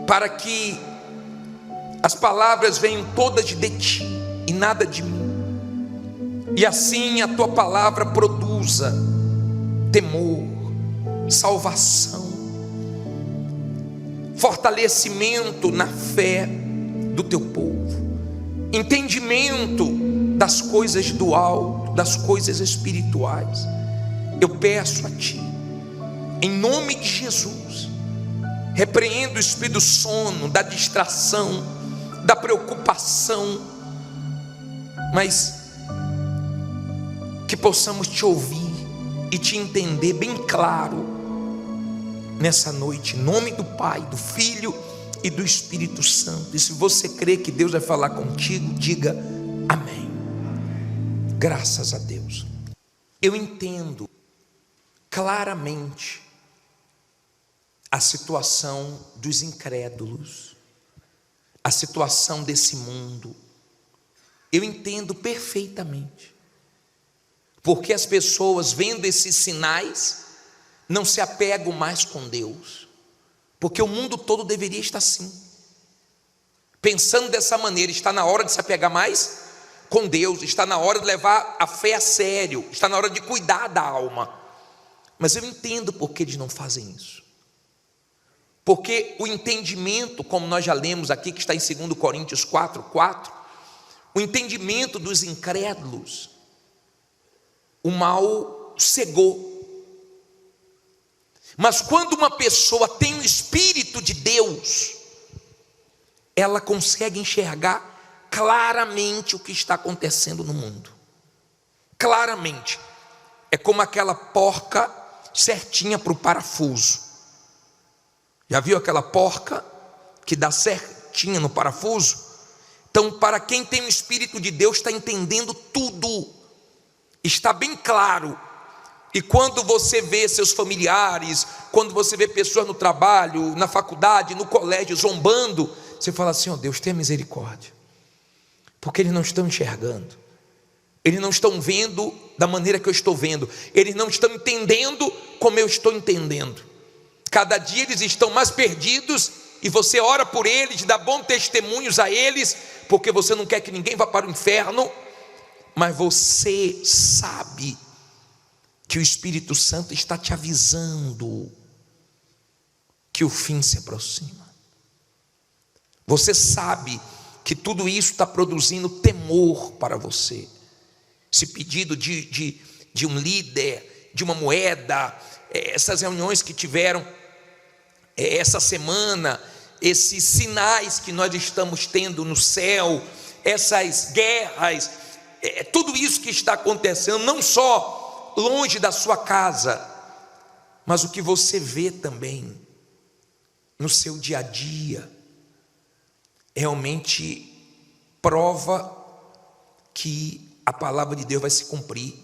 para que as palavras venham todas de ti e nada de mim, e assim a tua palavra produza temor, salvação, fortalecimento na fé do teu povo, entendimento das coisas do alto, das coisas espirituais. Eu peço a ti, em nome de Jesus, repreendo o espírito do sono, da distração, da preocupação, mas que possamos te ouvir e te entender bem claro nessa noite, em nome do Pai, do Filho e do Espírito Santo. E se você crê que Deus vai falar contigo, diga amém. Graças a Deus. Eu entendo claramente a situação dos incrédulos, a situação desse mundo. Eu entendo perfeitamente, porque as pessoas, vendo esses sinais, não se apegam mais com Deus, porque o mundo todo deveria estar assim, pensando dessa maneira. Está na hora de se apegar mais com Deus, está na hora de levar a fé a sério, está na hora de cuidar da alma. Mas eu entendo porque eles não fazem isso, porque o entendimento, como nós já lemos aqui, que está em 2 Coríntios 4:4, o entendimento dos incrédulos, o mal cegou. Mas quando uma pessoa tem o Espírito de Deus, ela consegue enxergar claramente o que está acontecendo no mundo. Claramente. É como aquela porca certinha para o parafuso. Já viu aquela porca que dá certinha no parafuso? Então, para quem tem o Espírito de Deus, está entendendo tudo, está bem claro. E quando você vê seus familiares, quando você vê pessoas no trabalho, na faculdade, no colégio, zombando, você fala assim: ó Deus, tenha misericórdia, porque eles não estão enxergando, eles não estão vendo da maneira que eu estou vendo, eles não estão entendendo como eu estou entendendo. Cada dia eles estão mais perdidos, e você ora por eles, dá bons testemunhos a eles, porque você não quer que ninguém vá para o inferno, mas você sabe que o Espírito Santo está te avisando que o fim se aproxima. Você sabe que tudo isso está produzindo temor para você. Esse pedido de um líder, de uma moeda, essas reuniões que tiveram essa semana, esses sinais que nós estamos tendo no céu, essas guerras, tudo isso que está acontecendo, não só longe da sua casa, mas o que você vê também no seu dia a dia, realmente prova que a palavra de Deus vai se cumprir,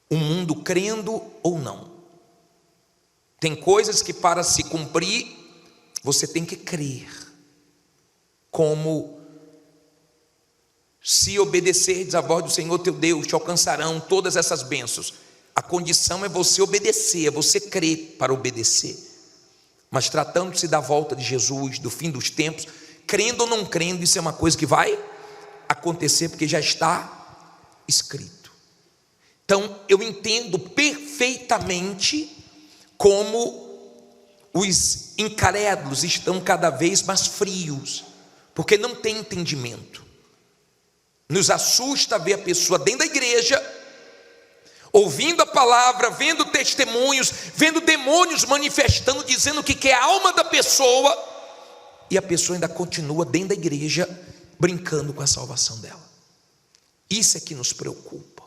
o mundo crendo ou não. Tem coisas que, para se cumprir, você tem que crer, como: se obedecerdes à voz do Senhor teu Deus, te alcançarão todas essas bênçãos. A condição é você obedecer, é você crer para obedecer. Mas tratando-se da volta de Jesus, do fim dos tempos, crendo ou não crendo, isso é uma coisa que vai acontecer, porque já está escrito. Então eu entendo perfeitamente como os incrédulos estão cada vez mais frios, porque não tem entendimento. Nos assusta ver a pessoa dentro da igreja, ouvindo a palavra, vendo testemunhos, vendo demônios manifestando, dizendo que quer a alma da pessoa, e a pessoa ainda continua dentro da igreja, brincando com a salvação dela. Isso é que nos preocupa.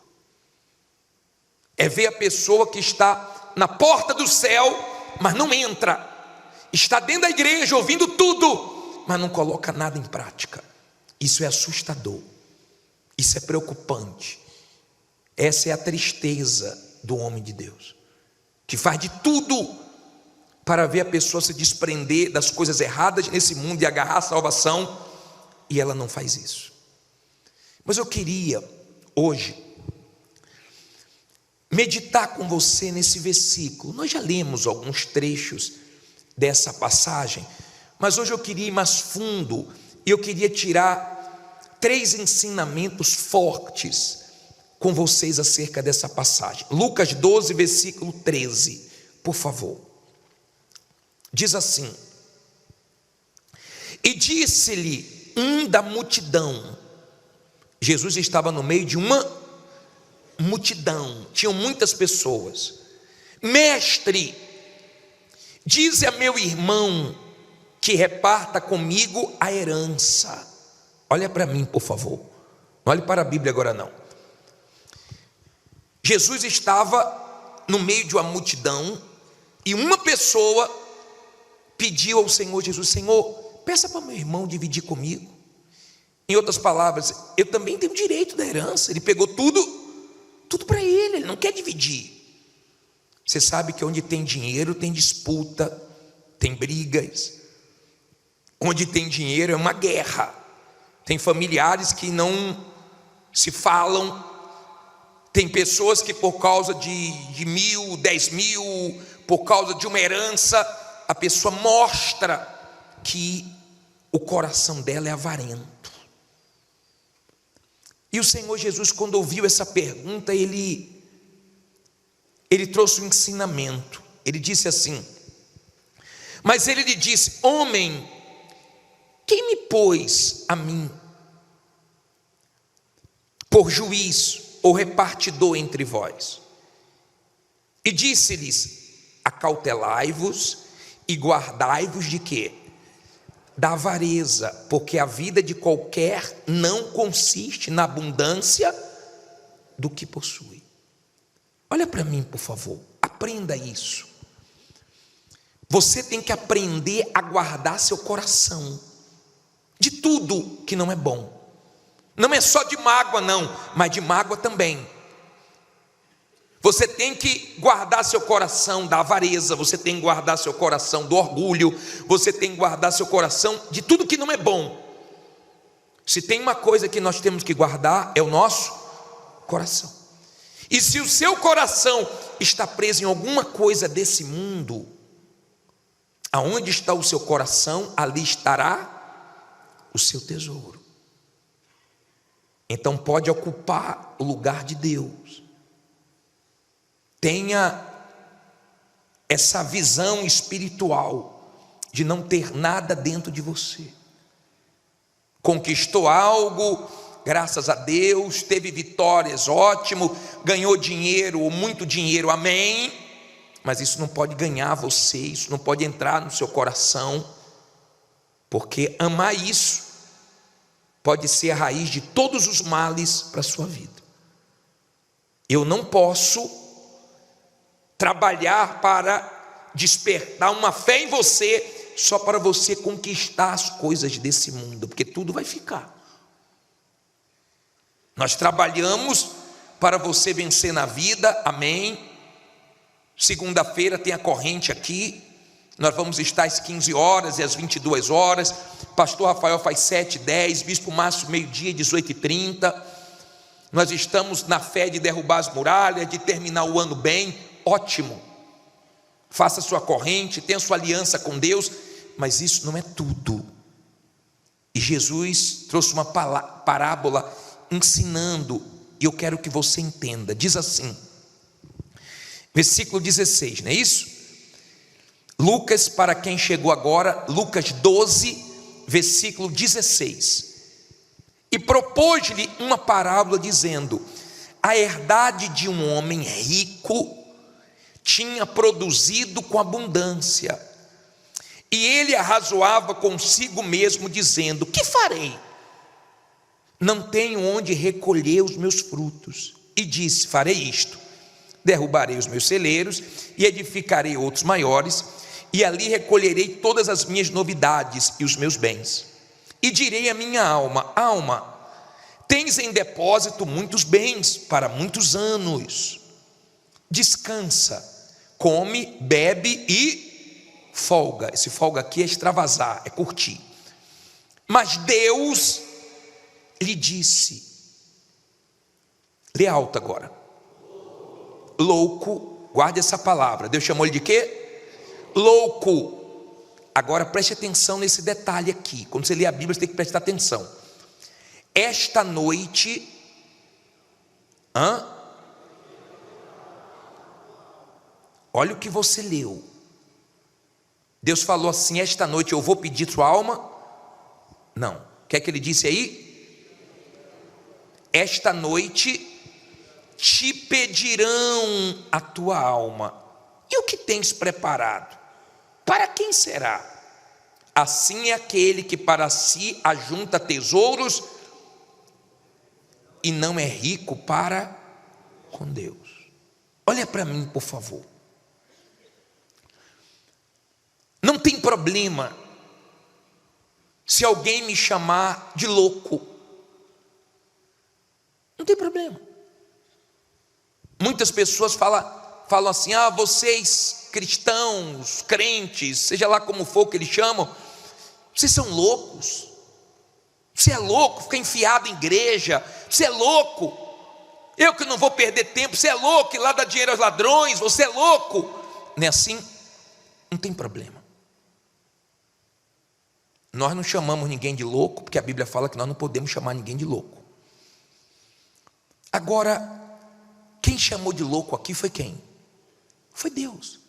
É ver a pessoa que está na porta do céu, mas não entra, está dentro da igreja ouvindo tudo, mas não coloca nada em prática. Isso é assustador. Isso é preocupante. Essa é a tristeza do homem de Deus, que faz de tudo para ver a pessoa se desprender das coisas erradas nesse mundo e agarrar a salvação, e ela não faz isso. Mas eu queria hoje meditar com você nesse versículo. Nós já lemos alguns trechos dessa passagem, Mas hoje eu queria ir mais fundo e eu queria tirar 3 ensinamentos fortes com vocês acerca dessa passagem. Lucas 12, versículo 13, por favor. Diz assim: e disse-lhe um da multidão. Jesus estava no meio de uma multidão, tinham muitas pessoas. Mestre, dize a meu irmão que reparta comigo a herança. Olha para mim, por favor. Não olhe para a Bíblia agora não. Jesus estava no meio de uma multidão e uma pessoa pediu ao Senhor Jesus: Senhor, peça para meu irmão dividir comigo. Em outras palavras, eu também tenho direito da herança. Ele pegou tudo para ele não quer dividir. Você sabe que onde tem dinheiro tem disputa, tem brigas. Onde tem dinheiro é uma guerra. Tem familiares que não se falam. Tem pessoas que por causa de 1.000, 10.000, por causa de uma herança, a pessoa mostra que o coração dela é avarento. E o Senhor Jesus, quando ouviu essa pergunta, ele trouxe um ensinamento. Ele disse assim: mas ele lhe disse: homem, quem me pôs a mim por juiz ou repartidor entre vós? E disse-lhes: acautelai-vos e guardai-vos de quê? Da avareza, porque a vida de qualquer não consiste na abundância do que possui. Olha para mim, por favor, aprenda isso. Você tem que aprender a guardar seu coração de tudo que não é bom. Não é só de mágoa não, mas de mágoa também. Você tem que guardar seu coração da avareza, você tem que guardar seu coração do orgulho, você tem que guardar seu coração de tudo que não é bom. Se tem uma coisa que nós temos que guardar, é o nosso coração. E se o seu coração está preso em alguma coisa desse mundo, aonde está o seu coração, ali estará o seu tesouro. Então pode ocupar o lugar de Deus. Tenha essa visão espiritual de não ter nada dentro de você. Conquistou algo, graças a Deus, teve vitórias, ótimo, ganhou dinheiro ou muito dinheiro, amém. Mas isso não pode ganhar você, isso não pode entrar no seu coração, porque amar isso pode ser a raiz de todos os males para a sua vida. Eu não posso trabalhar para despertar uma fé em você só para você conquistar as coisas desse mundo, porque tudo vai ficar. Nós trabalhamos para você vencer na vida, amém. Segunda-feira tem a corrente aqui, nós vamos estar às 15 horas e às 22 horas, pastor Rafael faz 7h10, bispo Márcio meio-dia, 18h30, nós estamos na fé de derrubar as muralhas, de terminar o ano bem, ótimo, faça sua corrente, tenha sua aliança com Deus, mas isso não é tudo. E Jesus trouxe uma parábola ensinando, e eu quero que você entenda, diz assim, versículo 16, não é isso? Lucas, para quem chegou agora, Lucas 12, versículo 16, e propôs-lhe uma parábola dizendo: a herdade de um homem rico tinha produzido com abundância, e ele arrazoava consigo mesmo dizendo: que farei? Não tenho onde recolher os meus frutos. E disse: farei isto, derrubarei os meus celeiros e edificarei outros maiores, e ali recolherei todas as minhas novidades e os meus bens. E direi à minha alma: alma, tens em depósito muitos bens para muitos anos, descansa, come, bebe e folga. Esse folga aqui é extravasar, é curtir. Mas Deus lhe disse, lê alto agora, louco, guarde essa palavra. Deus chamou ele de quê? Louco. Agora preste atenção nesse detalhe aqui. Quando você lê a Bíblia, você tem que prestar atenção. Esta noite, olha o que você leu. Deus falou assim: esta noite eu vou pedir sua alma? Não. O que é que ele disse aí? Esta noite te pedirão a tua alma. E o que tens preparado? Para quem será? Assim é aquele que para si ajunta tesouros e não é rico para com Deus. Olha para mim, por favor. Não tem problema se alguém me chamar de louco. Não tem problema. Muitas pessoas falam assim: vocês cristãos, crentes, seja lá como for que eles chamam, vocês são loucos. Você é louco, fica enfiado em igreja. Você é louco. Eu que não vou perder tempo. Você é louco, ir lá dar dinheiro aos ladrões. Você é louco. Não é assim? Não tem problema. Nós não chamamos ninguém de louco, porque a Bíblia fala que nós não podemos chamar ninguém de louco. Agora, quem chamou de louco aqui foi quem? Foi Deus.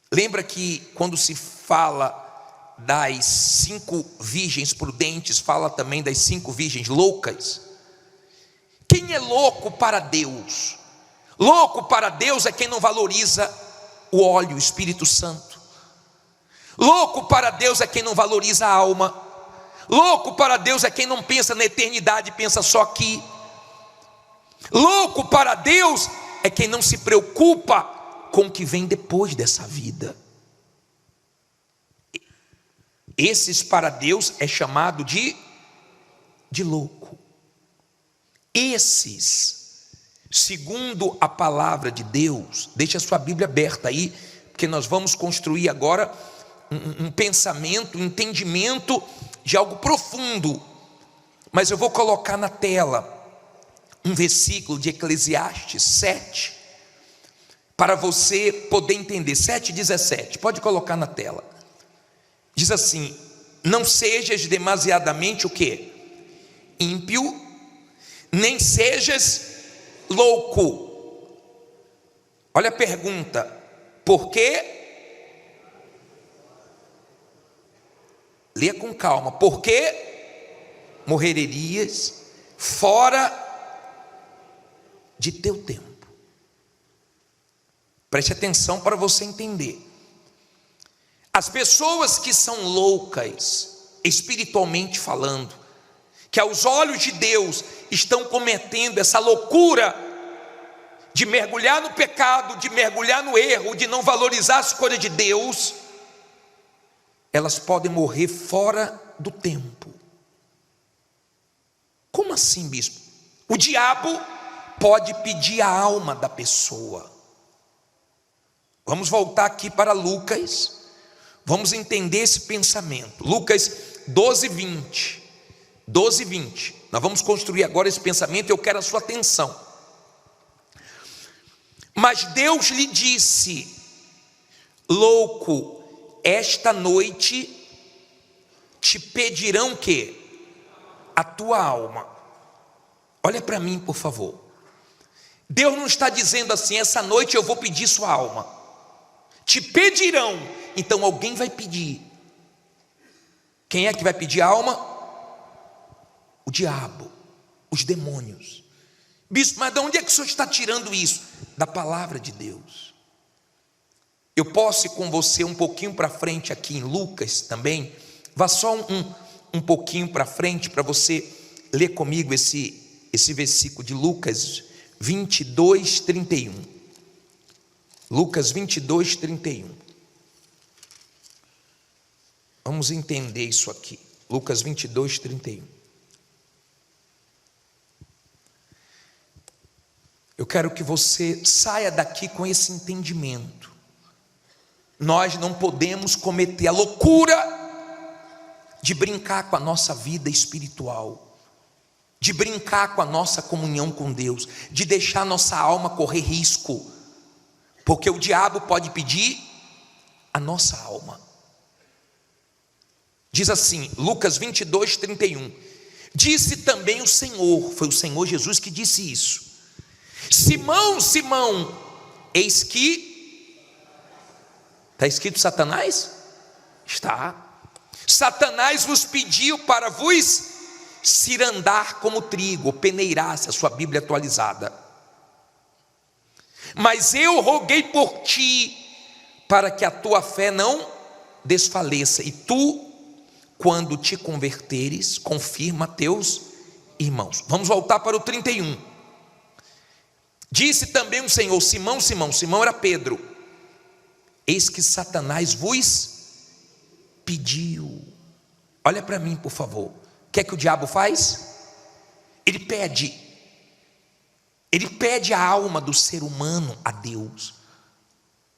Lembra que quando se fala das 5 virgens prudentes, fala também das 5 virgens loucas? Quem é louco para Deus? Louco para Deus é quem não valoriza o óleo, o Espírito Santo. Louco para Deus é quem não valoriza a alma. Louco para Deus é quem não pensa na eternidade, pensa só aqui. Louco para Deus é quem não se preocupa com o que vem depois dessa vida. Esses para Deus é chamado de louco. Esses, segundo a palavra de Deus, deixa a sua Bíblia aberta aí, porque nós vamos construir agora um pensamento, um entendimento de algo profundo. Mas eu vou colocar na tela um versículo de Eclesiastes 7, para você poder entender. 7:17, pode colocar na tela. Diz assim: não sejas demasiadamente o quê? Ímpio, nem sejas louco. Olha a pergunta: por quê? Leia com calma. Por que morrerias fora de teu tempo? Preste atenção para você entender. As pessoas que são loucas, espiritualmente falando, que aos olhos de Deus estão cometendo essa loucura de mergulhar no pecado, de mergulhar no erro, de não valorizar as coisas de Deus, elas podem morrer fora do tempo. Como assim, bispo? O diabo pode pedir a alma da pessoa. Vamos voltar aqui para Lucas. Vamos entender esse pensamento. Lucas 12:20. 12:20. Nós vamos construir agora esse pensamento e eu quero a sua atenção. Mas Deus lhe disse: louco, esta noite te pedirão o quê? A tua alma. Olha para mim, por favor. Deus não está dizendo assim: essa noite eu vou pedir sua alma. Te pedirão. Então alguém vai pedir. Quem é que vai pedir a alma? O diabo, os demônios. Bispo, mas de onde é que o senhor está tirando isso? Da palavra de Deus. Eu posso ir com você um pouquinho para frente aqui em Lucas também. Vá só um pouquinho para frente para você ler comigo esse versículo de Lucas 22:31. Lucas 22:31. Vamos entender isso aqui. Lucas 22:31. Eu quero que você saia daqui com esse entendimento. Nós não podemos cometer a loucura de brincar com a nossa vida espiritual, de brincar com a nossa comunhão com Deus, de deixar nossa alma correr risco, porque o diabo pode pedir a nossa alma. Diz assim, Lucas 22, 31. Disse também o Senhor, foi o Senhor Jesus que disse isso: Simão, Simão, eis que... Está escrito Satanás? Está. Satanás vos pediu para vos cirandar como trigo, ou peneirar, se a sua Bíblia é atualizada. Mas eu roguei por ti, para que a tua fé não desfaleça, e tu, quando te converteres, confirma teus irmãos. Vamos voltar para o 31. Disse também o Senhor: Simão, Simão, Simão era Pedro, eis que Satanás vos pediu. Olha para mim, por favor. O que é que o diabo faz? Ele pede a alma do ser humano a Deus.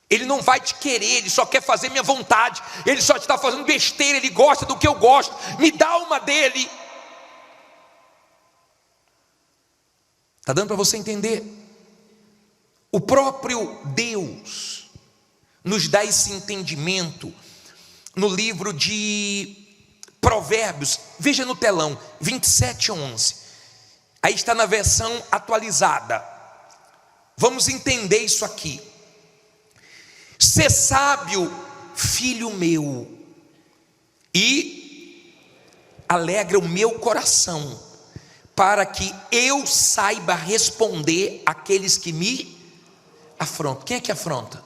Ele não vai te querer, ele só quer fazer minha vontade, ele só está fazendo besteira, ele gosta do que eu gosto, me dá a alma dele. Está dando para você entender? O próprio Deus nos dá esse entendimento no livro de Provérbios, veja no telão, 27:11. Aí está na versão atualizada. Vamos entender isso aqui. Sê sábio, filho meu, e alegra o meu coração, para que eu saiba responder àqueles que me afrontam. Quem é que afronta?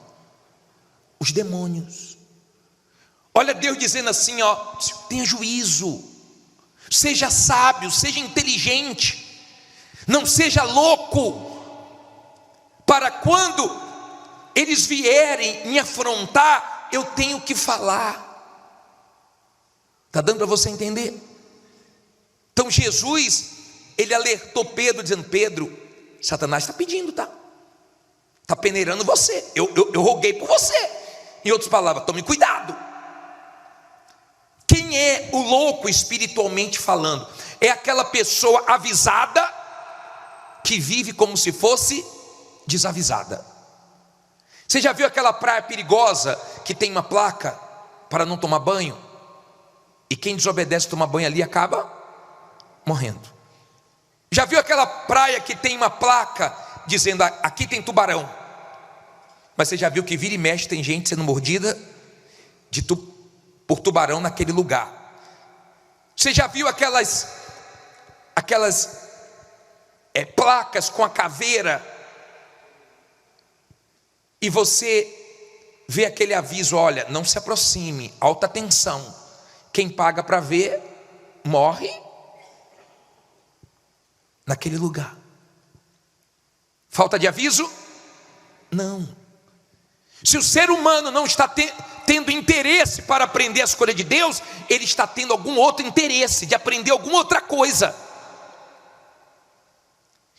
Os demônios. Olha Deus dizendo assim, ó, tenha juízo, seja sábio, seja inteligente, não seja louco, para quando eles vierem me afrontar, eu tenho que falar. Está dando para você entender? Então Jesus, ele alertou Pedro, dizendo: Pedro, Satanás está pedindo, tá? Está peneirando você, eu roguei por você. Em outras palavras, tome cuidado. Quem é o louco espiritualmente falando? É aquela pessoa avisada que vive como se fosse desavisada. Você já viu aquela praia perigosa que tem uma placa para não tomar banho? E quem desobedece tomar banho ali acaba morrendo. Já viu aquela praia que tem uma placa dizendo: aqui tem tubarão? Mas você já viu que vira e mexe tem gente sendo mordida por tubarão naquele lugar? Você já viu aquelas placas com a caveira? E você vê aquele aviso: olha, não se aproxime, alta tensão. Quem paga para ver, morre naquele lugar. Falta de aviso? Não. Se o ser humano não está tendo interesse para aprender as coisas de Deus, ele está tendo algum outro interesse de aprender alguma outra coisa.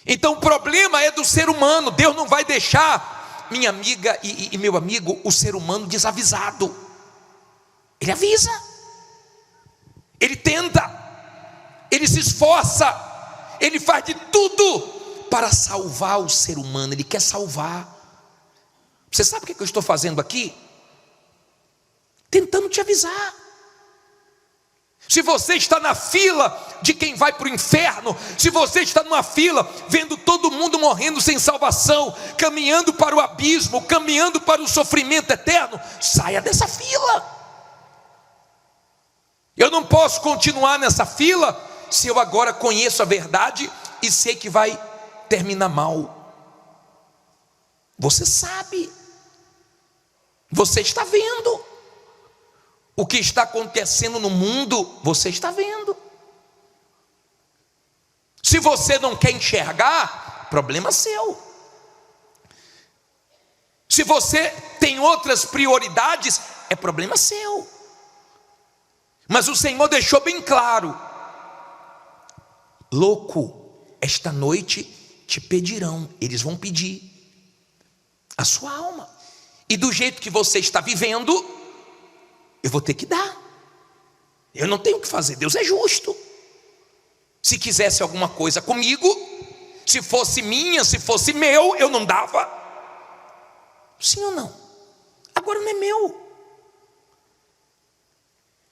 Então o problema é do ser humano. Deus não vai deixar, minha amiga e meu amigo, o ser humano desavisado. Ele avisa, ele tenta, ele se esforça, ele faz de tudo para salvar o ser humano. Ele quer salvar. Você sabe o que eu estou fazendo aqui? Tentando te avisar. Se você está na fila de quem vai para o inferno, se você está numa fila vendo todo mundo morrendo sem salvação, caminhando para o abismo, caminhando para o sofrimento eterno, saia dessa fila. Eu não posso continuar nessa fila se eu agora conheço a verdade e sei que vai terminar mal. Você sabe, você está vendo o que está acontecendo no mundo, você está vendo. Se você não quer enxergar, problema seu. Se você tem outras prioridades, é problema seu. Mas o Senhor deixou bem claro: louco, esta noite te pedirão. Eles vão pedir a sua alma, e do jeito que você está vivendo, eu vou ter que dar. Eu não tenho o que fazer, Deus é justo. Se quisesse alguma coisa comigo, se fosse minha, se fosse meu, eu não dava. Sim ou não? Agora não é meu.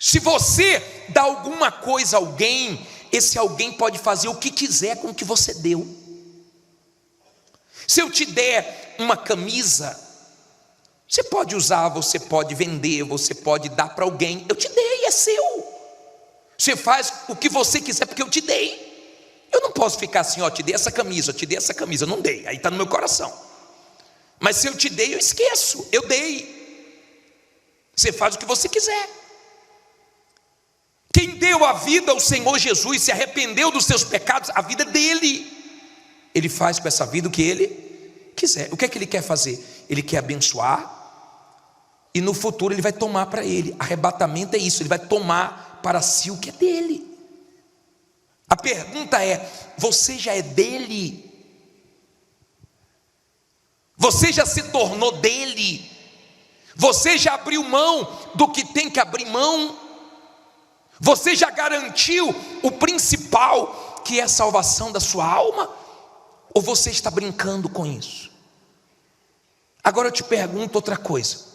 Se você dá alguma coisa a alguém, esse alguém pode fazer o que quiser com o que você deu. Se eu te der uma camisa, você pode usar, você pode vender, você pode dar para alguém. Eu te dei, é seu. Você faz o que você quiser porque eu te dei. Eu não posso ficar assim, ó, te dei essa camisa, te dei essa camisa. Eu não dei, aí está no meu coração. Mas se eu te dei, eu esqueço, eu dei. Você faz o que você quiser. Quem deu a vida ao Senhor Jesus, se arrependeu dos seus pecados, a vida é dele. Ele faz com essa vida o que ele quiser. O que é que ele quer fazer? Ele quer abençoar, e no futuro ele vai tomar para ele. Arrebatamento é isso, ele vai tomar para si o que é dele. A pergunta é: você já é dele? Você já se tornou dele? Você já abriu mão do que tem que abrir mão? Você já garantiu o principal, que é a salvação da sua alma? Ou você está brincando com isso? Agora eu te pergunto outra coisa.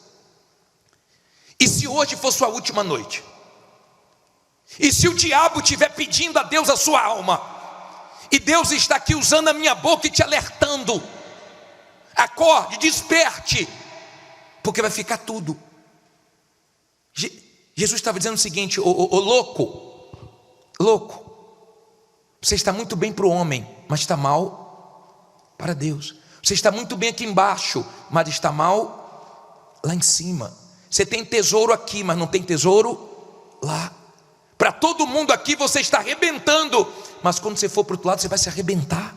E se hoje for sua última noite? E se o diabo estiver pedindo a Deus a sua alma? E Deus está aqui usando a minha boca e te alertando: acorde, desperte, porque vai ficar tudo. Jesus estava dizendo o seguinte: ô louco, você está muito bem para o homem, mas está mal para Deus. Você está muito bem aqui embaixo, mas está mal lá em cima. Você tem tesouro aqui, mas não tem tesouro lá. Para todo mundo aqui você está arrebentando, mas quando você for para o outro lado você vai se arrebentar.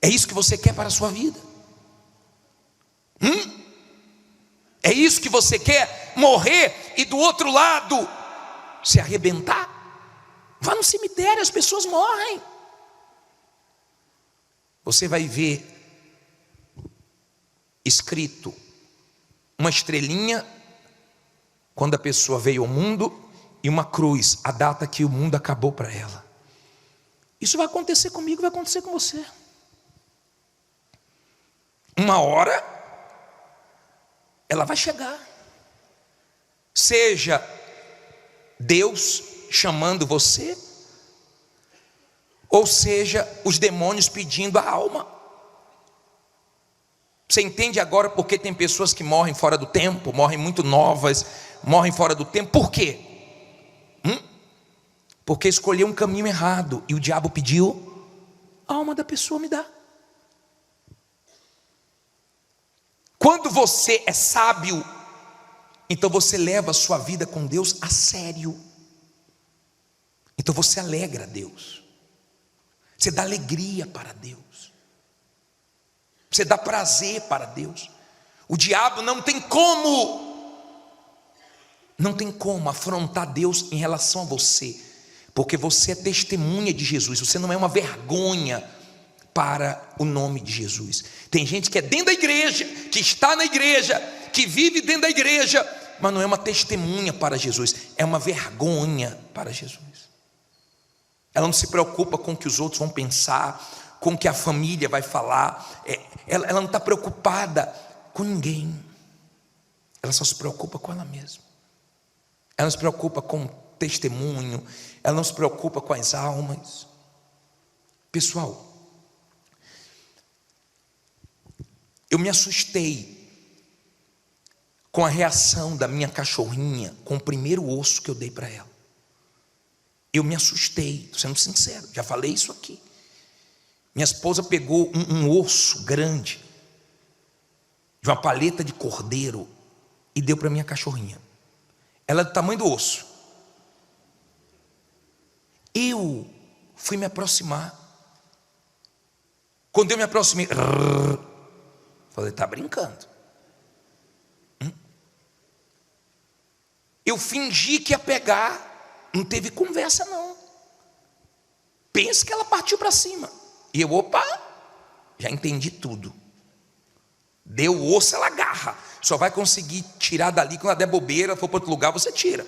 É isso que você quer para a sua vida? É isso que você quer? Morrer e do outro lado se arrebentar? Vá no cemitério, as pessoas morrem. Você vai ver escrito uma estrelinha quando a pessoa veio ao mundo, e uma cruz, a data que o mundo acabou para ela. Isso vai acontecer comigo, vai acontecer com você. Uma hora ela vai chegar. Seja Deus chamando você, ou seja os demônios pedindo a alma. Você entende agora porque tem pessoas que morrem fora do tempo, morrem muito novas, morrem fora do tempo? Por quê? Porque escolheu um caminho errado e o diabo pediu: a alma da pessoa me dá. Quando você é sábio, então você leva a sua vida com Deus a sério. Então você alegra a Deus, você dá alegria para Deus, você dá prazer para Deus. O diabo não tem como afrontar Deus em relação a você, porque você é testemunha de Jesus. Você não é uma vergonha para o nome de Jesus. Tem gente que é dentro da igreja, que está na igreja, que vive dentro da igreja, mas não é uma testemunha para Jesus, é uma vergonha para Jesus. Ela não se preocupa com o que os outros vão pensar, com o que a família vai falar. Ela não está preocupada com ninguém. Ela só se preocupa com ela mesma. Ela não se preocupa com o testemunho, ela não se preocupa com as almas. Pessoal, eu me assustei com a reação da minha cachorrinha com o primeiro osso que eu dei para ela. Eu me assustei, estou sendo sincero, já falei isso aqui. Minha esposa pegou um osso grande, de uma paleta de cordeiro, e deu para minha cachorrinha. Ela é do tamanho do osso. Eu fui me aproximar. Quando eu me aproximei, falei: está brincando? Eu fingi que ia pegar. Não teve conversa não. Pensa que ela partiu para cima. E eu, opa, já entendi tudo. Deu o osso, ela agarra. Só vai conseguir tirar dali quando ela der bobeira, for para outro lugar, você tira.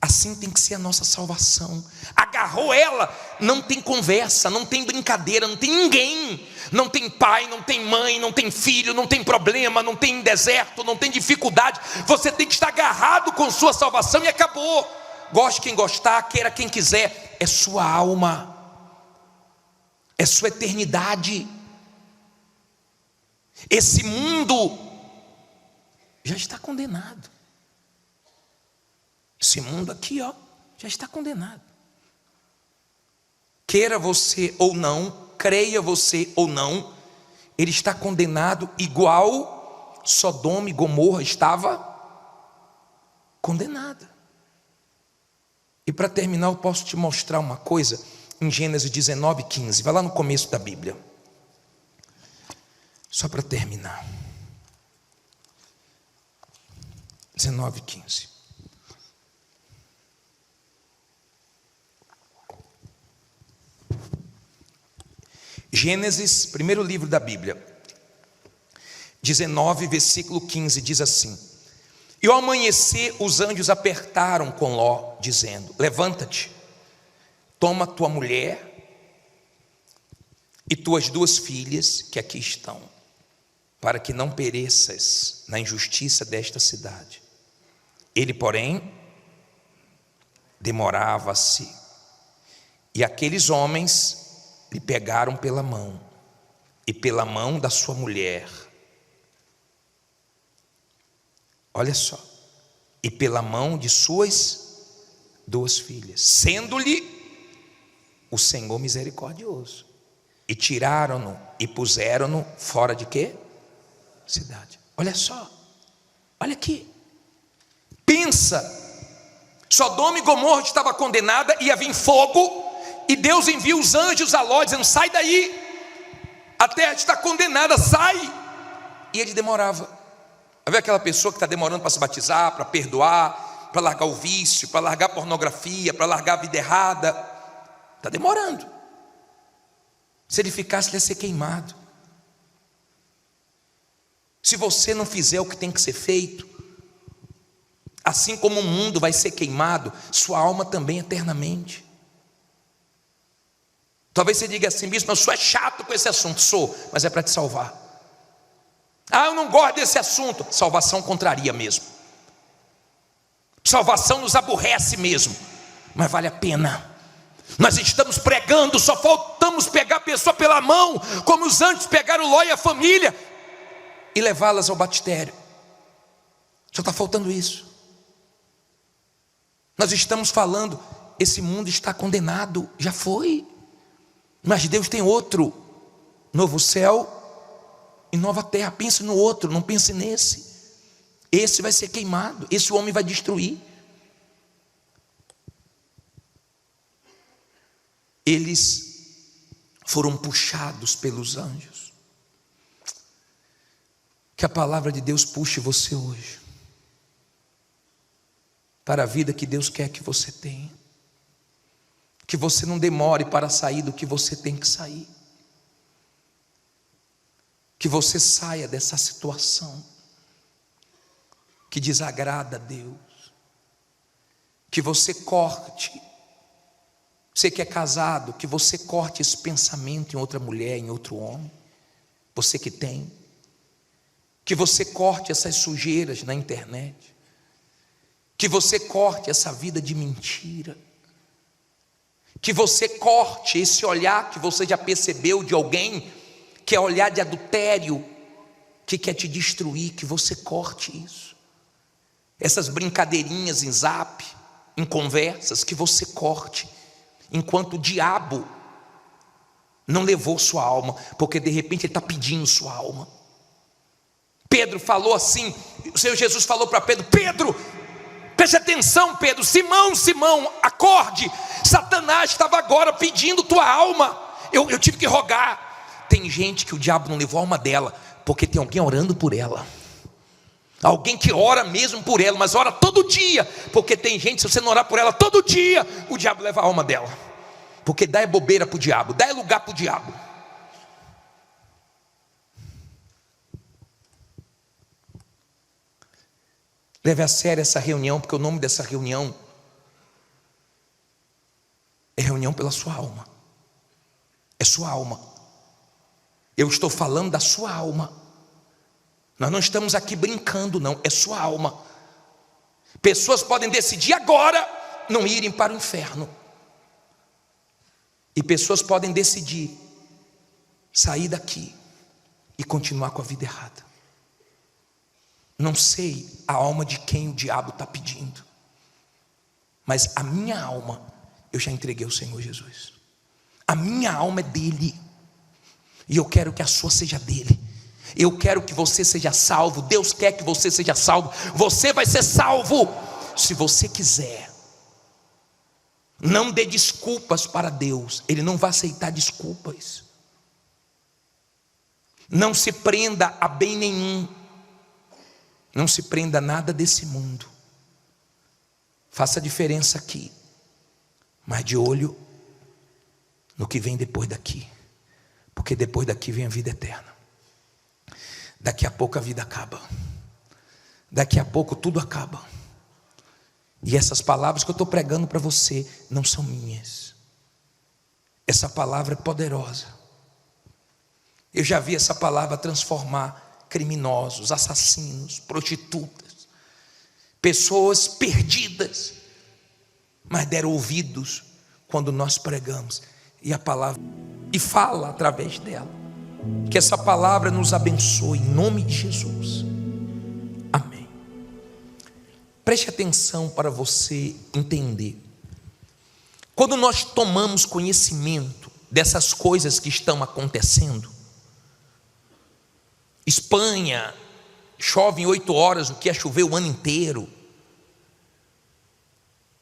Assim tem que ser a nossa salvação. Agarrou ela, não tem conversa, não tem brincadeira, não tem ninguém. Não tem pai, não tem mãe, não tem filho, não tem problema, não tem deserto, não tem dificuldade. Você tem que estar agarrado com sua salvação e acabou. Goste quem gostar, queira quem quiser. É sua alma, é sua eternidade. Esse mundo já está condenado. Esse mundo aqui, ó, já está condenado. Queira você ou não, creia você ou não, ele está condenado igual Sodoma e Gomorra estava condenada. E para terminar, eu posso te mostrar uma coisa em Gênesis 19:15. Vai lá no começo da Bíblia. Só para terminar. 19:15. Gênesis, primeiro livro da Bíblia, 19, versículo 15, diz assim: E ao amanhecer os anjos apertaram com Ló, dizendo: Levanta-te, toma tua mulher e tuas 2 filhas que aqui estão, para que não pereças na injustiça desta cidade. Ele, porém, demorava-se, e aqueles homens lhe pegaram pela mão, e pela mão da sua mulher, olha só, e pela mão de suas 2 filhas, sendo-lhe o Senhor misericordioso, e tiraram-no e puseram-no fora de quê? Cidade. Olha só, olha aqui, pensa, Sodoma e Gomorra estava condenada, ia vir fogo, e Deus envia os anjos a Ló, dizendo: sai daí, a terra está condenada, sai. E ele demorava. Vai ver aquela pessoa que está demorando para se batizar, para perdoar, para largar o vício, para largar a pornografia, para largar a vida errada. Está demorando. Se ele ficasse, ele ia ser queimado. Se você não fizer o que tem que ser feito, assim como o mundo vai ser queimado, sua alma também eternamente. Talvez você diga assim: bispo, eu sou chato com esse assunto. Sou, mas é para te salvar. Ah, eu não gosto desse assunto. Salvação contraria mesmo. Salvação nos aborrece mesmo, mas vale a pena. Nós estamos pregando, só faltamos pegar a pessoa pela mão, como os anjos pegaram Ló e a família, e levá-las ao batistério. Só está faltando isso. Nós estamos falando, esse mundo está condenado, já foi. Mas Deus tem outro, novo céu e nova terra. Pense no outro, não pense nesse. Esse vai ser queimado, esse o homem vai destruir. Eles foram puxados pelos anjos. Que a palavra de Deus puxe você hoje para a vida que Deus quer que você tenha. Que você não demore para sair do que você tem que sair. Que você saia dessa situação que desagrada a Deus. Que você corte, você que é casado, que você corte esse pensamento em outra mulher, em outro homem. Você que tem. Que você corte essas sujeiras na internet. Que você corte essa vida de mentira. Que você corte esse olhar que você já percebeu de alguém, que é olhar de adultério, que quer te destruir. Que você corte isso. Essas brincadeirinhas em zap, em conversas, que você corte, enquanto o diabo não levou sua alma, porque de repente ele está pedindo sua alma. Pedro falou assim, o Senhor Jesus falou para Pedro: Pedro, preste atenção, Pedro, Simão, Simão, acorde, Satanás estava agora pedindo tua alma, eu tive que rogar. Tem gente que o diabo não levou a alma dela, porque tem alguém orando por ela, alguém que ora mesmo por ela, mas ora todo dia, porque tem gente, se você não orar por ela todo dia, o diabo leva a alma dela, porque dá é bobeira para o diabo, dá é lugar para o diabo. Leve a sério essa reunião, porque o nome dessa reunião reunião pela sua alma. É sua alma. Eu estou falando da sua alma. Nós não estamos aqui brincando, não. É sua alma. Pessoas podem decidir agora não irem para o inferno. E pessoas podem decidir sair daqui e continuar com a vida errada. Não sei a alma de quem o diabo está pedindo, mas a minha alma eu já entreguei ao Senhor Jesus. A minha alma é dele, e eu quero que a sua seja dele. Eu quero que você seja salvo. Deus quer que você seja salvo. Você vai ser salvo se você quiser. Não dê desculpas para Deus. Ele não vai aceitar desculpas. Não se prenda a bem nenhum. Não se prenda a nada desse mundo. Faça a diferença aqui, mas de olho no que vem depois daqui, porque depois daqui vem a vida eterna. Daqui a pouco a vida acaba. Daqui a pouco tudo acaba. E essas palavras que eu estou pregando para você não são minhas. Essa palavra é poderosa. Eu já vi essa palavra transformar criminosos, assassinos, prostitutas, pessoas perdidas, mas deram ouvidos quando nós pregamos. E a palavra, e fala através dela. Que essa palavra nos abençoe em nome de Jesus. Amém. Preste atenção para você entender. Quando nós tomamos conhecimento dessas coisas que estão acontecendo, Espanha chove em 8 horas o que é chover o ano inteiro.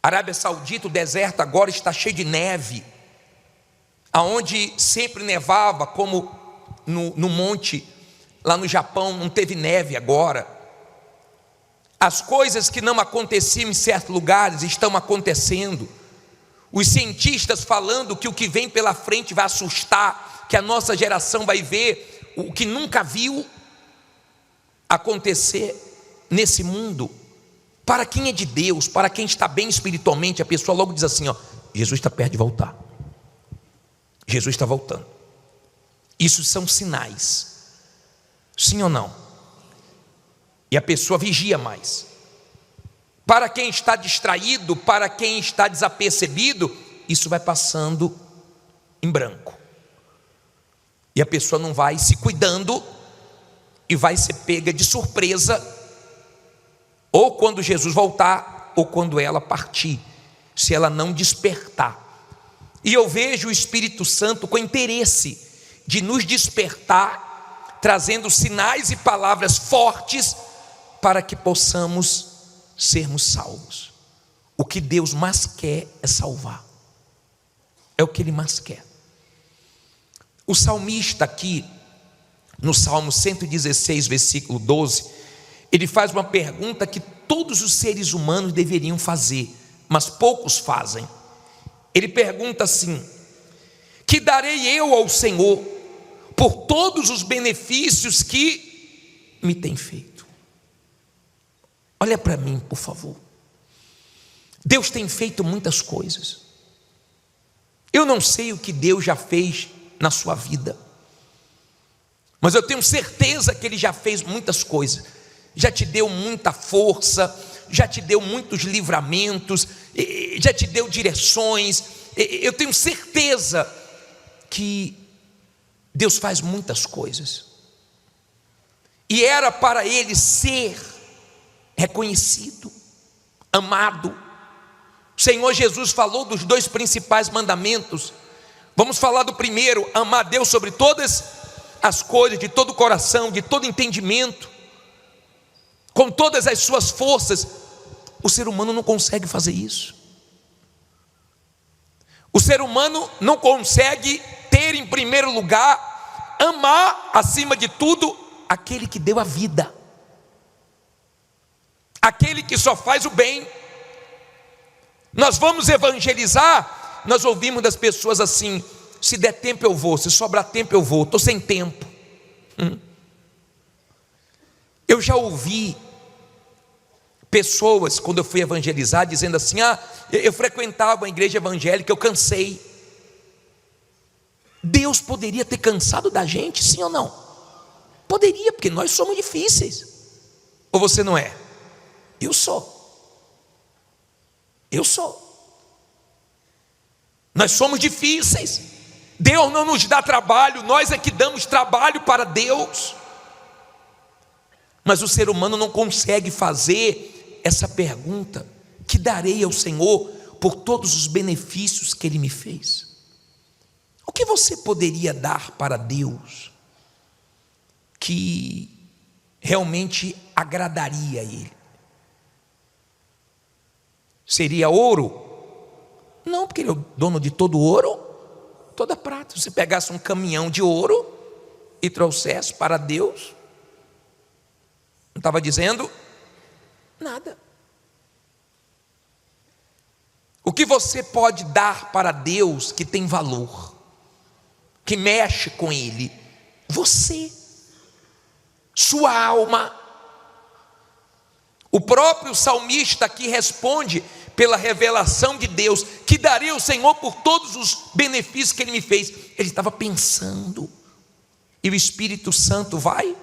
Arábia Saudita, o deserto agora está cheio de neve. Aonde sempre nevava, como no monte, lá no Japão, não teve neve agora. As coisas que não aconteciam em certos lugares estão acontecendo. Os cientistas falando que o que vem pela frente vai assustar, que a nossa geração vai ver o que nunca viu acontecer nesse mundo. Para quem é de Deus, para quem está bem espiritualmente, a pessoa logo diz assim: ó, Jesus está perto de voltar. Jesus está voltando. Isso são sinais, sim ou não? E a pessoa vigia mais. Para quem está distraído, para quem está desapercebido, isso vai passando em branco. E a pessoa não vai se cuidando e vai ser pega de surpresa, ou quando Jesus voltar, ou quando ela partir, se ela não despertar. E eu vejo o Espírito Santo com interesse de nos despertar, trazendo sinais e palavras fortes para que possamos sermos salvos. O que Deus mais quer é salvar. É o que Ele mais quer. O salmista aqui, no Salmo 116, versículo 12, ele faz uma pergunta que todos os seres humanos deveriam fazer, mas poucos fazem. Ele pergunta assim: que darei eu ao Senhor por todos os benefícios que me tem feito? Olha para mim, por favor. Deus tem feito muitas coisas. Eu não sei o que Deus já fez na sua vida, mas eu tenho certeza que Ele já fez muitas coisas. Já te deu muita força, já te deu muitos livramentos, já te deu direções. Eu tenho certeza que Deus faz muitas coisas. E era para Ele ser reconhecido, amado. O Senhor Jesus falou dos 2 principais mandamentos. Vamos falar do primeiro: amar a Deus sobre todas as coisas, de todo o coração, de todo entendimento, com todas as suas forças. O ser humano não consegue fazer isso. O ser humano não consegue ter em primeiro lugar, amar acima de tudo aquele que deu a vida, aquele que só faz o bem. Nós vamos evangelizar, nós ouvimos das pessoas assim: se der tempo eu vou, se sobrar tempo eu vou, estou sem tempo. Eu já ouvi pessoas, quando eu fui evangelizar, dizendo assim: eu frequentava a igreja evangélica, eu cansei. Deus poderia ter cansado da gente, sim ou não? Poderia, porque nós somos difíceis. Ou você não é? Eu sou. Eu sou. Nós somos difíceis. Deus não nos dá trabalho, nós é que damos trabalho para Deus. Mas o ser humano não consegue fazer essa pergunta: que darei ao Senhor por todos os benefícios que Ele me fez? O que você poderia dar para Deus que realmente agradaria a Ele? Seria ouro? Não, porque Ele é o dono de todo ouro, toda prata. Se você pegasse um caminhão de ouro e trouxesse para Deus, não estava dizendo nada. O que você pode dar para Deus que tem valor, que mexe com Ele? Você, sua alma. O próprio salmista aqui responde pela revelação de Deus: que darei ao Senhor por todos os benefícios que Ele me fez. Ele estava pensando, e o Espírito Santo vai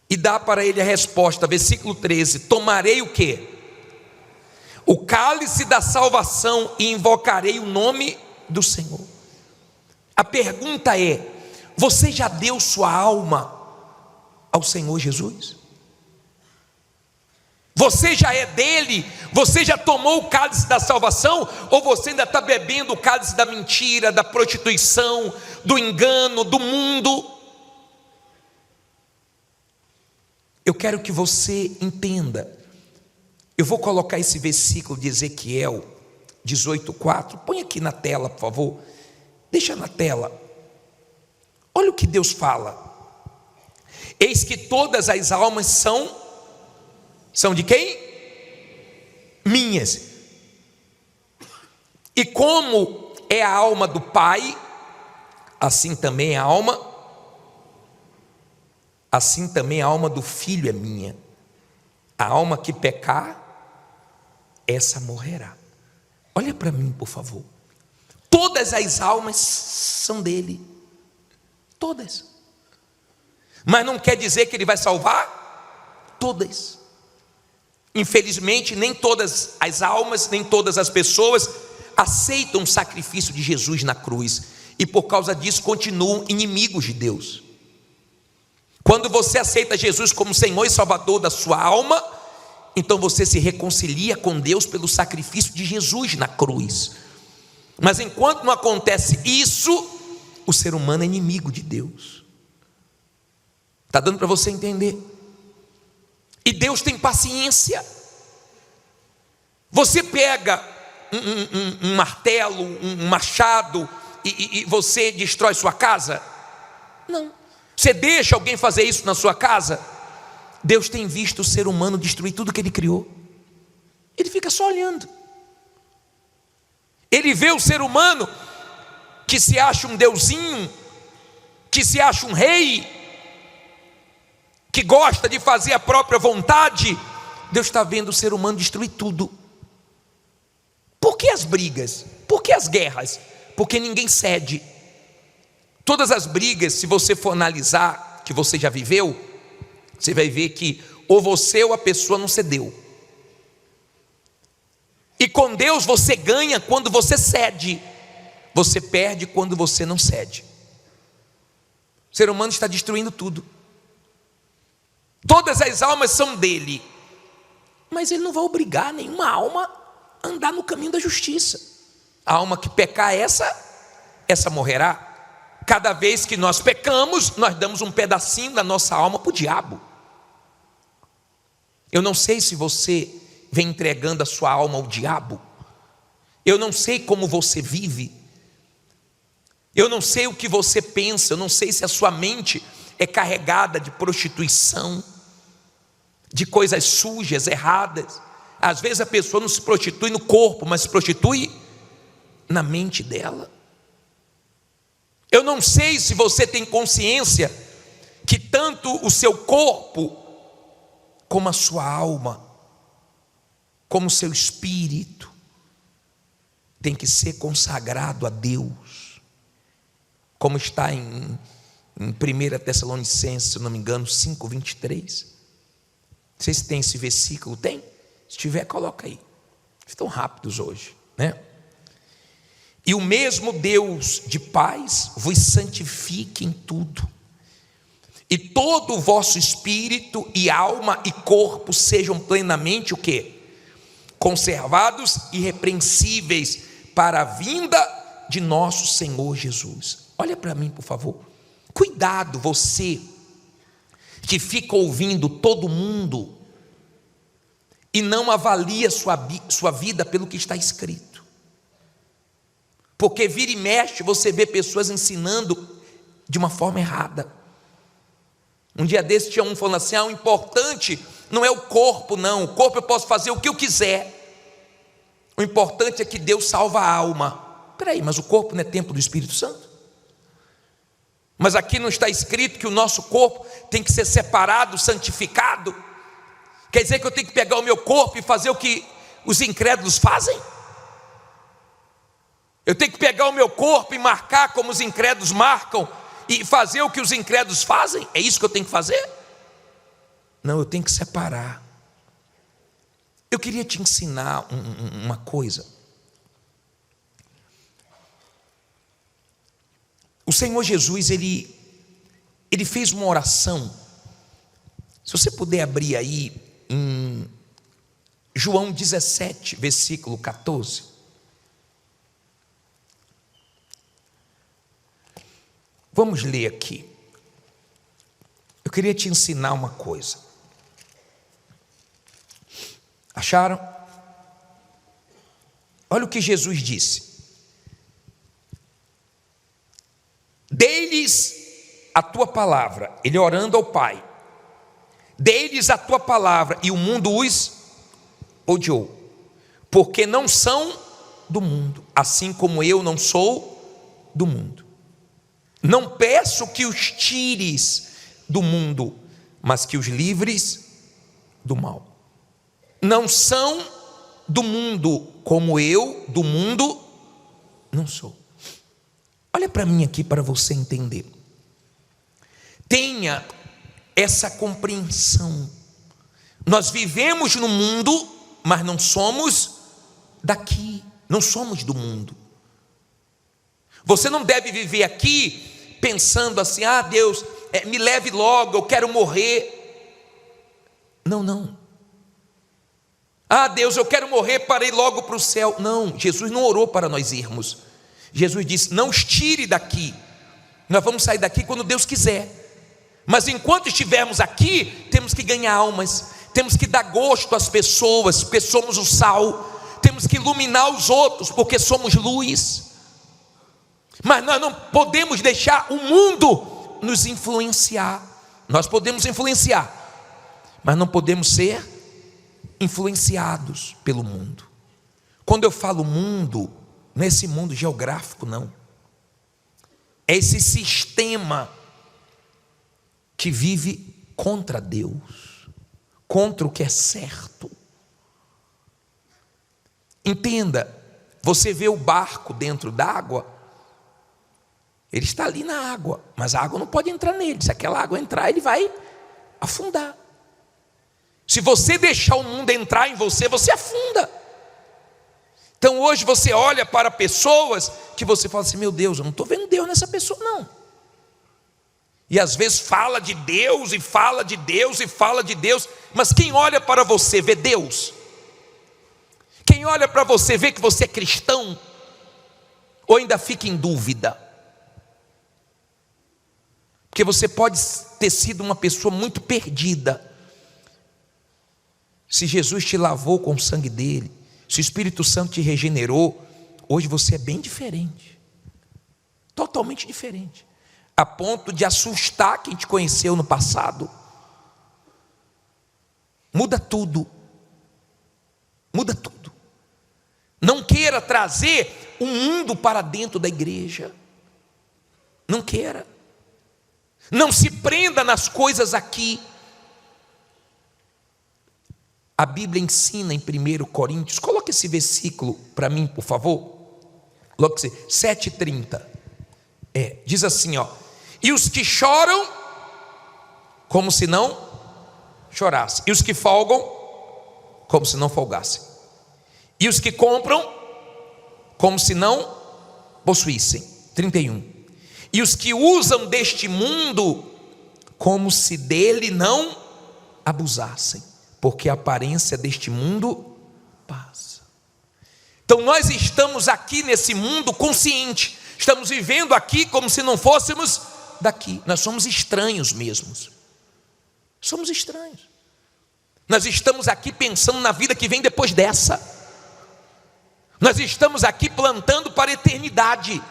e dá para ele a resposta, versículo 13: tomarei o quê? O cálice da salvação e invocarei o nome do Senhor. A pergunta é: você já deu sua alma ao Senhor Jesus? Você já é dele? Você já tomou o cálice da salvação? Ou você ainda está bebendo o cálice da mentira, da prostituição, do engano, do mundo? Eu quero que você entenda. Eu vou colocar esse versículo de Ezequiel 18:4. Põe aqui na tela, por favor. Deixa na tela. Olha o que Deus fala: eis que todas as almas são de quem? Minhas. E como é a alma do Pai, assim também a alma do Filho é minha. A alma que pecar, essa morrerá. Olha para mim, por favor. Todas as almas são dele. Todas. Mas não quer dizer que ele vai salvar todas. Infelizmente, nem todas as almas, nem todas as pessoas aceitam o sacrifício de Jesus na cruz, e por causa disso continuam inimigos de Deus. Quando você aceita Jesus como Senhor e Salvador da sua alma, então você se reconcilia com Deus pelo sacrifício de Jesus na cruz. Mas enquanto não acontece isso, o ser humano é inimigo de Deus. Está dando para você entender? E Deus tem paciência. Você pega um martelo, um machado e você destrói sua casa? Não. Você deixa alguém fazer isso na sua casa? Deus tem visto o ser humano destruir tudo que Ele criou. Ele fica só olhando. Ele vê o ser humano que se acha um deusinho, que se acha um rei, que gosta de fazer a própria vontade. Deus está vendo o ser humano destruir tudo. Por que as brigas? Por que as guerras? Porque ninguém cede. Todas as brigas, se você for analisar, que você já viveu, você vai ver que ou você ou a pessoa não cedeu. E com Deus você ganha quando você cede, você perde quando você não cede. O ser humano está destruindo tudo. Todas as almas são dele, mas ele não vai obrigar nenhuma alma a andar no caminho da justiça. A alma que pecar, essa morrerá. Cada vez que nós pecamos, nós damos um pedacinho da nossa alma para o diabo. Eu não sei se você vem entregando a sua alma ao diabo. Eu não sei como você vive. Eu não sei o que você pensa. Eu não sei se a sua mente é carregada de prostituição, de coisas sujas, erradas. Às vezes a pessoa não se prostitui no corpo, mas se prostitui na mente dela. Eu não sei se você tem consciência que tanto o seu corpo, como a sua alma, como o seu espírito, tem que ser consagrado a Deus. como está em 1 Tessalonicenses, se não me engano, 5:23. Não sei se tem esse versículo, tem? Se tiver, coloca aí. Estão rápidos hoje, né? E o mesmo Deus de paz vos santifique em tudo, e todo o vosso espírito e alma e corpo sejam plenamente o quê? Conservados irrepreensíveis para a vinda de nosso Senhor Jesus. Olha para mim, por favor. Cuidado você que fica ouvindo todo mundo e não avalia sua vida pelo que está escrito. Porque vira e mexe, você vê pessoas ensinando de uma forma errada. Um dia desse tinha um falando assim: o importante não é o corpo, não. O corpo eu posso fazer o que eu quiser. O importante é que Deus salva a alma. Espera aí, mas o corpo não é templo do Espírito Santo? Mas aqui não está escrito que o nosso corpo tem que ser separado, santificado? Quer dizer que eu tenho que pegar o meu corpo e fazer o que os incrédulos fazem? Eu tenho que pegar o meu corpo e marcar como os incrédulos marcam e fazer o que os incrédulos fazem? É isso que eu tenho que fazer? Não, eu tenho que separar. Eu queria te ensinar uma coisa. O Senhor Jesus, ele fez uma oração. Se você puder abrir aí em João 17, versículo 14. Vamos ler aqui. Eu queria te ensinar uma coisa. Acharam? Olha o que Jesus disse: dei-lhes a tua palavra, ele orando ao Pai, dei-lhes a tua palavra e o mundo os odiou, porque não são do mundo, assim como eu não sou do mundo. Não peço que os tires do mundo, mas que os livres do mal. Não são do mundo, como eu do mundo não sou. Olha para mim aqui para você entender. Tenha essa compreensão. Nós vivemos no mundo, mas não somos daqui, não somos do mundo. Você não deve viver aqui pensando assim: Deus, me leve logo, eu quero morrer. Não. Deus, eu quero morrer para ir logo para o céu. Não, Jesus não orou para nós irmos. Jesus disse: não os tire daqui. Nós vamos sair daqui quando Deus quiser. Mas enquanto estivermos aqui, temos que ganhar almas, temos que dar gosto às pessoas, porque somos o sal. Temos que iluminar os outros, porque somos luz. Mas nós não podemos deixar o mundo nos influenciar. Nós podemos influenciar, mas não podemos ser influenciados pelo mundo. Quando eu falo mundo, não é esse mundo geográfico, não. É esse sistema que vive contra Deus, contra o que é certo. Entenda, você vê o barco dentro d'água, ele está ali na água, mas a água não pode entrar nele. Se aquela água entrar, ele vai afundar. Se você deixar o mundo entrar em você, você afunda. Então hoje você olha para pessoas que você fala assim: meu Deus, eu não estou vendo Deus nessa pessoa não. E às vezes fala de Deus, e fala de Deus, e fala de Deus, mas quem olha para você vê Deus? Quem olha para você vê que você é cristão? Ou ainda fica em dúvida? Porque você pode ter sido uma pessoa muito perdida. Se Jesus te lavou com o sangue dele, se o Espírito Santo te regenerou, hoje você é bem diferente. Totalmente diferente. A ponto de assustar quem te conheceu no passado. Muda tudo. Muda tudo. Não queira trazer o mundo para dentro da igreja. Não queira. Não se prenda nas coisas aqui. A Bíblia ensina em 1 Coríntios, coloque esse versículo para mim, por favor. Coloque 7:30. Diz assim, e os que choram, como se não chorassem, e os que folgam, como se não folgassem, e os que compram, como se não possuíssem. 31. E os que usam deste mundo, como se dele não abusassem, porque a aparência deste mundo passa. Então nós estamos aqui nesse mundo consciente, estamos vivendo aqui como se não fôssemos daqui. Nós somos estranhos mesmos. Somos estranhos. Nós estamos aqui pensando na vida que vem depois dessa. Nós estamos aqui plantando para a eternidade,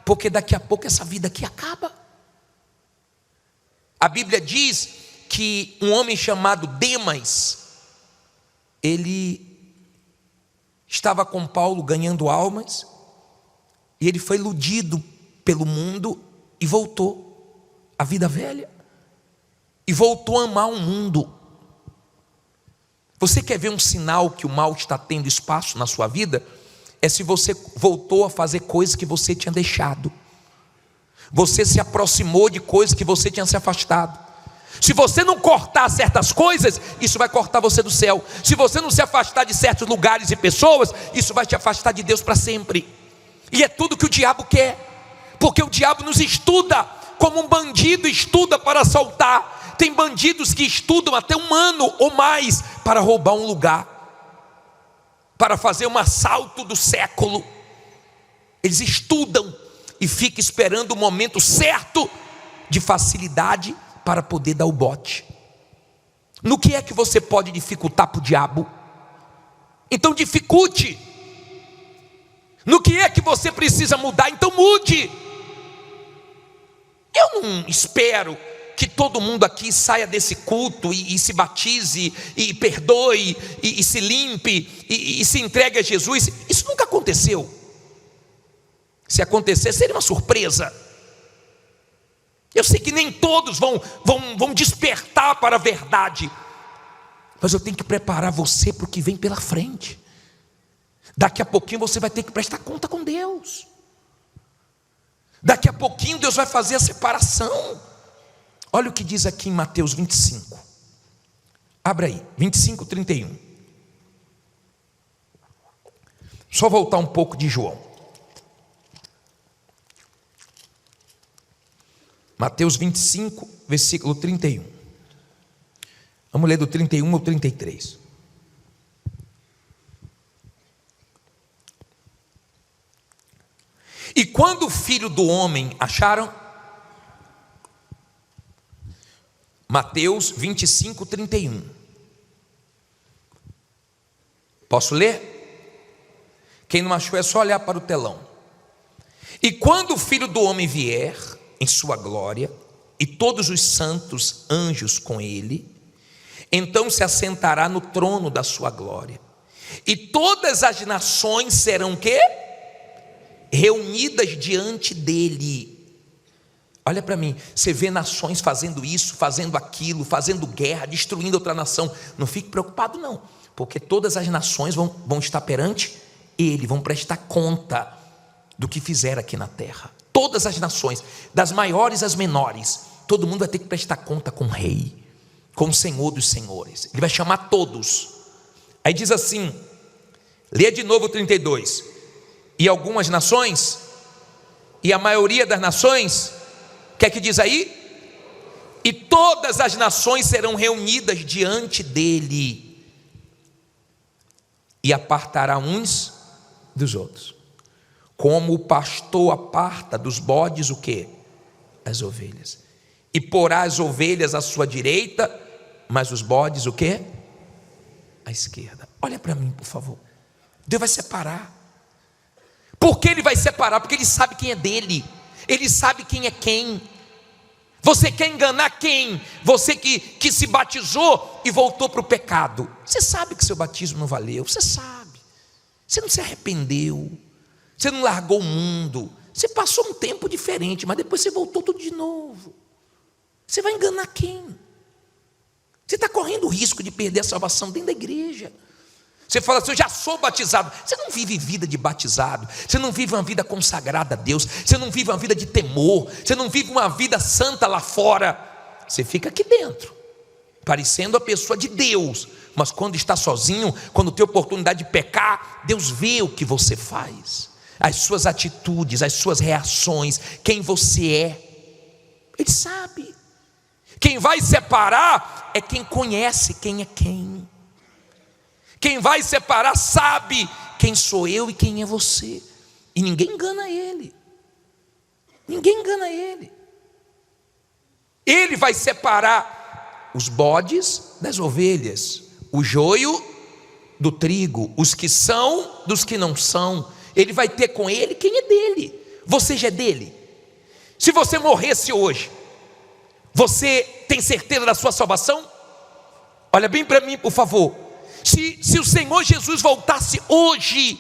porque daqui a pouco essa vida aqui acaba. A Bíblia diz que um homem chamado Demas, ele estava com Paulo ganhando almas, e ele foi iludido pelo mundo e voltou à vida velha, e voltou a amar o mundo. Você quer ver um sinal que o mal está tendo espaço na sua vida? É se você voltou a fazer coisas que você tinha deixado. Você se aproximou de coisas que você tinha se afastado. Se você não cortar certas coisas, isso vai cortar você do céu. Se você não se afastar de certos lugares e pessoas, isso vai te afastar de Deus para sempre. E é tudo que o diabo quer, porque o diabo nos estuda como um bandido estuda para assaltar. Tem bandidos que estudam até 1 ano ou mais para roubar um lugar, para fazer um assalto do século. Eles estudam e ficam esperando o momento certo de facilidade para poder dar o bote. No que é que você pode dificultar para o diabo? Então dificulte. No que é que você precisa mudar? Então mude. Eu não espero que todo mundo aqui saia desse culto e se batize, e perdoe, e se limpe, e se entregue a Jesus. Isso nunca aconteceu. Se acontecer, seria uma surpresa. Eu sei que nem todos vão despertar para a verdade, mas eu tenho que preparar você para o que vem pela frente. Daqui a pouquinho você vai ter que prestar conta com Deus. Daqui a pouquinho Deus vai fazer a separação. Olha o que diz aqui em Mateus 25. Abra aí, 25, 31. Só voltar um pouco de João. Mateus 25, versículo 31. Vamos ler do 31 ao 33. E quando o Filho do Homem, acharam? Mateus 25, 31. Posso ler? Quem não achou é só olhar para o telão. E quando o Filho do Homem vier em sua glória, e todos os santos anjos com ele, então se assentará no trono da sua glória, e todas as nações serão quê? Reunidas diante dele. Olha para mim, você vê nações fazendo isso, fazendo aquilo, fazendo guerra, destruindo outra nação. Não fique preocupado não, porque todas as nações vão estar perante ele, vão prestar conta do que fizeram aqui na terra. Todas as nações, das maiores às menores, todo mundo vai ter que prestar conta com o rei, com o Senhor dos senhores. Ele vai chamar todos. Aí diz assim, lê de novo o 32. E algumas nações, e a maioria das nações, o que é que diz aí? E todas as nações serão reunidas diante dele, e apartará uns dos outros, como o pastor aparta dos bodes o quê? As ovelhas. E porá as ovelhas à sua direita, mas os bodes o quê? À esquerda. Olha para mim, por favor. Deus vai separar. Por que ele vai separar? Porque ele sabe quem é dele. Ele sabe quem é quem. Você quer enganar quem? Você que se batizou e voltou para o pecado. Você sabe que seu batismo não valeu. Você sabe. Você não se arrependeu. Você não largou o mundo. Você passou um tempo diferente, mas depois você voltou tudo de novo. Você vai enganar quem? Você está correndo o risco de perder a salvação dentro da igreja. Você fala assim, eu já sou batizado. Você não vive vida de batizado. Você não vive uma vida consagrada a Deus. Você não vive uma vida de temor. Você não vive uma vida santa lá fora. Você fica aqui dentro, parecendo a pessoa de Deus. Mas quando está sozinho, quando tem oportunidade de pecar, Deus vê o que você faz, as suas atitudes, as suas reações, quem você é. Ele sabe. Quem vai separar é quem conhece quem é quem. Quem vai separar sabe quem sou eu e quem é você. E ninguém engana ele. Ninguém engana ele. Ele vai separar os bodes das ovelhas, o joio do trigo, os que são dos que não são. Ele vai ter com ele quem é dele. Você já é dele. Se você morresse hoje, você tem certeza da sua salvação? Olha bem para mim, por favor. Se o Senhor Jesus voltasse hoje,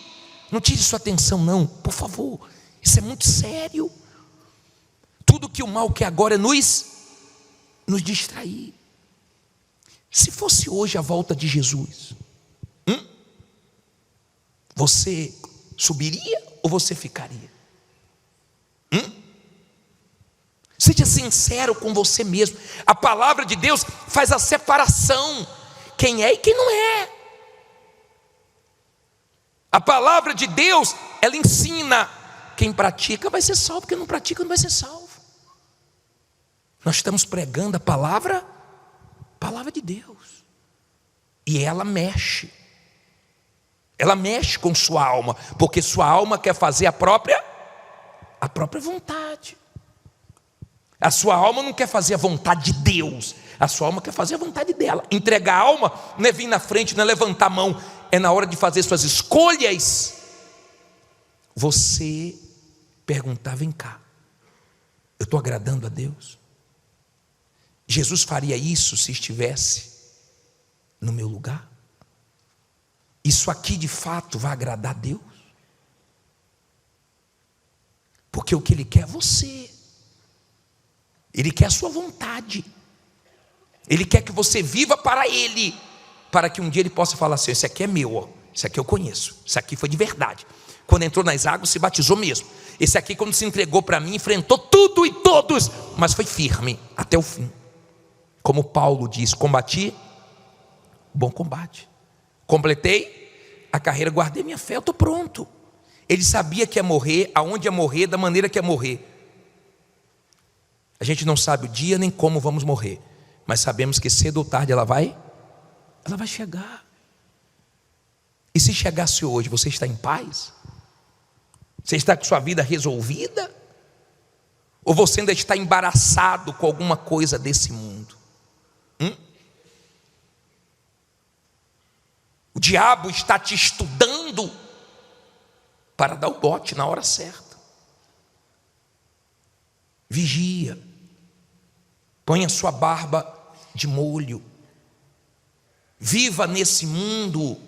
não tire sua atenção não, por favor. Isso é muito sério. Tudo que o mal quer agora é nos distrair. Se fosse hoje a volta de Jesus, você subiria ou você ficaria? Seja sincero com você mesmo. A palavra de Deus faz a separação, quem é e quem não é. A palavra de Deus, ela ensina. Quem pratica vai ser salvo, quem não pratica não vai ser salvo. Nós estamos pregando a palavra de Deus. E ela mexe com sua alma, porque sua alma quer fazer a própria vontade. A sua alma não quer fazer a vontade de Deus, a sua alma quer fazer a vontade dela. Entregar a alma não é vir na frente, não é levantar a mão, é na hora de fazer suas escolhas. Você perguntar, vem cá, eu estou agradando a Deus? Jesus faria isso se estivesse no meu lugar? Isso aqui de fato vai agradar a Deus? Porque o que Ele quer é você. Ele quer a sua vontade. Ele quer que você viva para Ele, para que um dia Ele possa falar assim, esse aqui é meu, ó. Esse aqui eu conheço, esse aqui foi de verdade. Quando entrou nas águas se batizou mesmo. Esse aqui quando se entregou para mim enfrentou tudo e todos, mas foi firme até o fim. Como Paulo diz, combati bom combate, completei a carreira, guardei minha fé, eu estou pronto. Ele sabia que ia morrer, aonde ia morrer, da maneira que ia morrer. A gente não sabe o dia nem como vamos morrer, mas sabemos que cedo ou tarde ela vai chegar. E se chegasse hoje, você está em paz? Você está com sua vida resolvida? Ou você ainda está embaraçado com alguma coisa desse mundo? O diabo está te estudando para dar o bote na hora certa. Vigia. Põe a sua barba de molho. Viva nesse mundo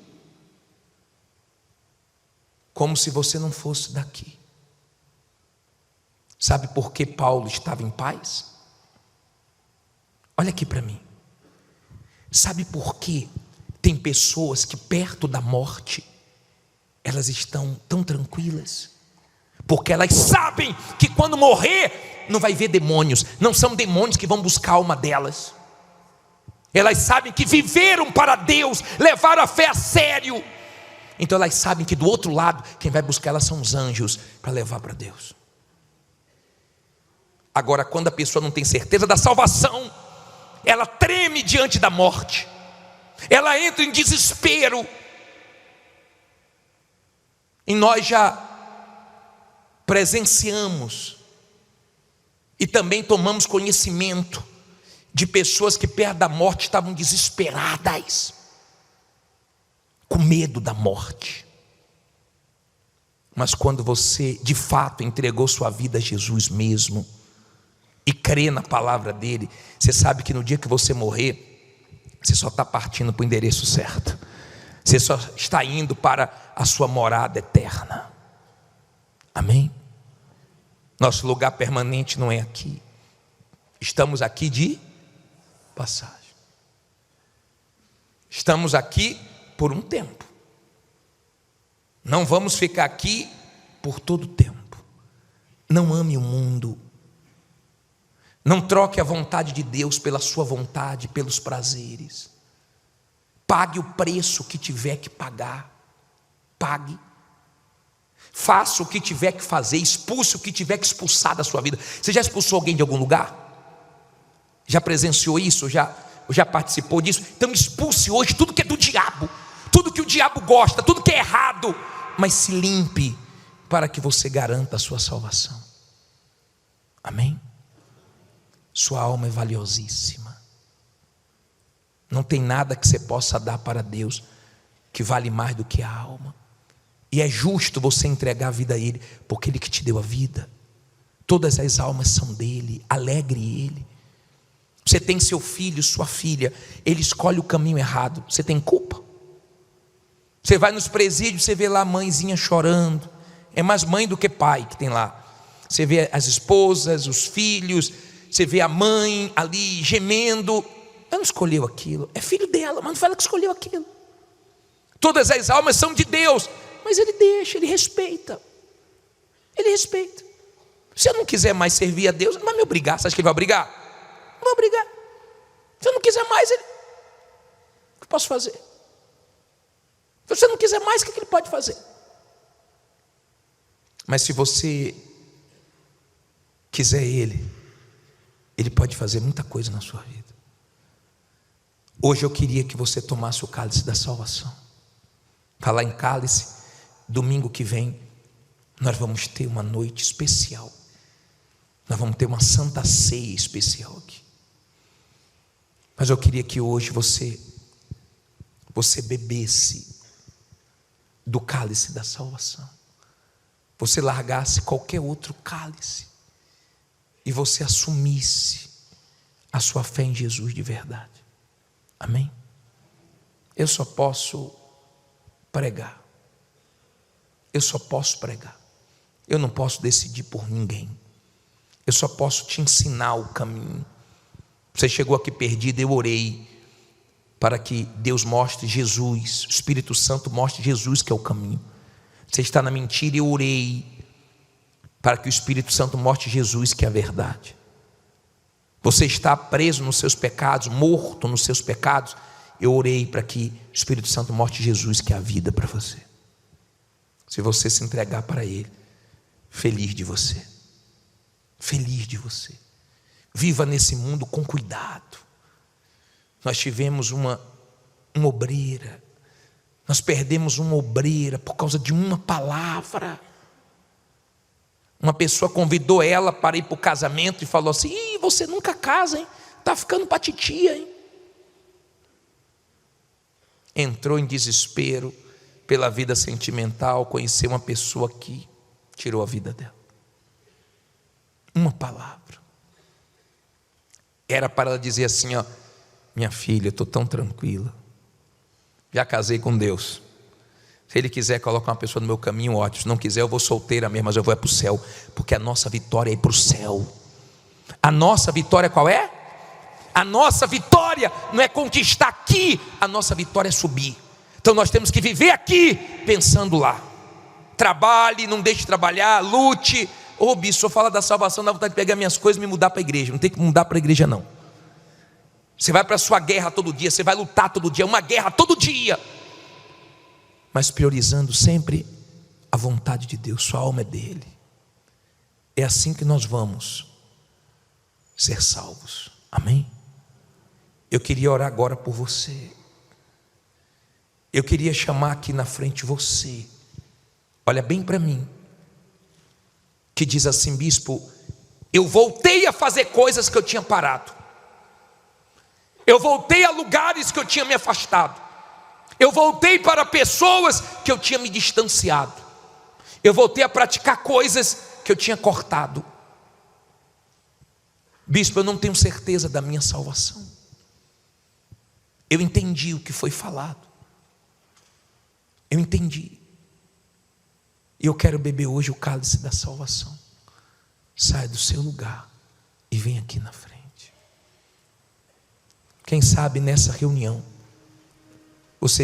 como se você não fosse daqui. Sabe por que Paulo estava em paz? Olha aqui para mim. Sabe por que tem pessoas que perto da morte elas estão tão tranquilas? Porque elas sabem que quando morrer não vai ver demônios, não são demônios que vão buscar a alma delas. Elas sabem que viveram para Deus, levaram a fé a sério. Então elas sabem que do outro lado quem vai buscar elas são os anjos para levar para Deus. Agora, quando a pessoa não tem certeza da salvação, ela treme diante da morte, ela entra em desespero. E nós já presenciamos e também tomamos conhecimento de pessoas que perto da morte estavam desesperadas, com medo da morte. Mas quando você de fato entregou sua vida a Jesus mesmo e crê na palavra dele, você sabe que no dia que você morrer, você só está partindo para o endereço certo. Você só está indo para a sua morada eterna. Amém? Nosso lugar permanente não é aqui. Estamos aqui de passagem. Estamos aqui por um tempo. Não vamos ficar aqui por todo o tempo. Não ame o mundo. Não troque a vontade de Deus pela sua vontade, pelos prazeres. Pague o preço que tiver que pagar. Pague. Faça o que tiver que fazer. Expulse o que tiver que expulsar da sua vida. Você já expulsou alguém de algum lugar? Já presenciou isso? Já participou disso? Então expulse hoje tudo que é do diabo, tudo que o diabo gosta, tudo que é errado. Mas se limpe para que você garanta a sua salvação. Amém? Sua alma é valiosíssima. Não tem nada que você possa dar para Deus que vale mais do que a alma. E é justo você entregar a vida a Ele, porque Ele que te deu a vida. Todas as almas são dele. Alegre Ele. Você tem seu filho, sua filha, ele escolhe o caminho errado. Você tem culpa? Você vai nos presídios, você vê lá a mãezinha chorando. É mais mãe do que pai que tem lá. Você vê as esposas, os filhos, você vê a mãe ali gemendo. Ela não escolheu aquilo, é filho dela, mas não foi ela que escolheu aquilo. Todas as almas são de Deus, mas Ele deixa, Ele respeita. Ele respeita. Se eu não quiser mais servir a Deus, não vai me obrigar. Você acha que Ele vai obrigar? Não vai obrigar. Se eu não quiser mais, Ele... o que eu posso fazer? Se você não quiser mais, o que Ele pode fazer? Mas se você quiser Ele, Ele pode fazer muita coisa na sua vida. Hoje eu queria que você tomasse o cálice da salvação. Falar em cálice, domingo que vem nós vamos ter uma noite especial. Nós vamos ter uma santa ceia especial aqui. Mas eu queria que hoje você bebesse do cálice da salvação. Você largasse qualquer outro cálice e você assumisse a sua fé em Jesus de verdade. Amém? Eu só posso pregar. Eu só posso pregar. Eu não posso decidir por ninguém. Eu só posso te ensinar o caminho. Você chegou aqui perdido, eu orei para que Deus mostre Jesus, o Espírito Santo mostre Jesus que é o caminho. Você está na mentira, eu orei para que o Espírito Santo mostre Jesus que é a verdade. Você está preso nos seus pecados, morto nos seus pecados, eu orei para que o Espírito Santo mostre Jesus que é a vida para você. Se você se entregar para Ele, feliz de você. Feliz de você. Viva nesse mundo com cuidado. Nós tivemos uma obreira. Nós perdemos uma obreira por causa de uma palavra. Uma pessoa convidou ela para ir para o casamento e falou assim: Ih, você nunca casa, hein? Está ficando para titia, hein? Entrou em desespero pela vida sentimental, conheceu uma pessoa que tirou a vida dela. Uma palavra. Era para ela dizer assim: ó, minha filha, eu estou tão tranquila. Já casei com Deus. Se Ele quiser colocar uma pessoa no meu caminho, ótimo. Se não quiser, eu vou solteira mesmo, mas eu vou para o céu. Porque a nossa vitória é ir para o céu. A nossa vitória qual é? A nossa vitória não é conquistar aqui. A nossa vitória é subir. Então nós temos que viver aqui pensando lá. Trabalhe, não deixe de trabalhar, lute. Ô bispo, se eu falar da salvação, dá vontade de pegar minhas coisas e me mudar para a igreja. Não tem que mudar para a igreja não. Você vai para a sua guerra todo dia, você vai lutar todo dia, uma guerra todo dia, mas priorizando sempre a vontade de Deus. Sua alma é dele. É assim que nós vamos ser salvos. Amém? Eu queria orar agora por você. Eu queria chamar aqui na frente você. Olha bem para mim. Que diz assim: bispo, eu voltei a fazer coisas que eu tinha parado. Eu voltei a lugares que eu tinha me afastado. Eu voltei para pessoas que eu tinha me distanciado. Eu voltei a praticar coisas que eu tinha cortado. Bispo, eu não tenho certeza da minha salvação. Eu entendi o que foi falado. Eu entendi. E eu quero beber hoje o cálice da salvação. Saia do seu lugar e vem aqui na frente. Quem sabe nessa reunião você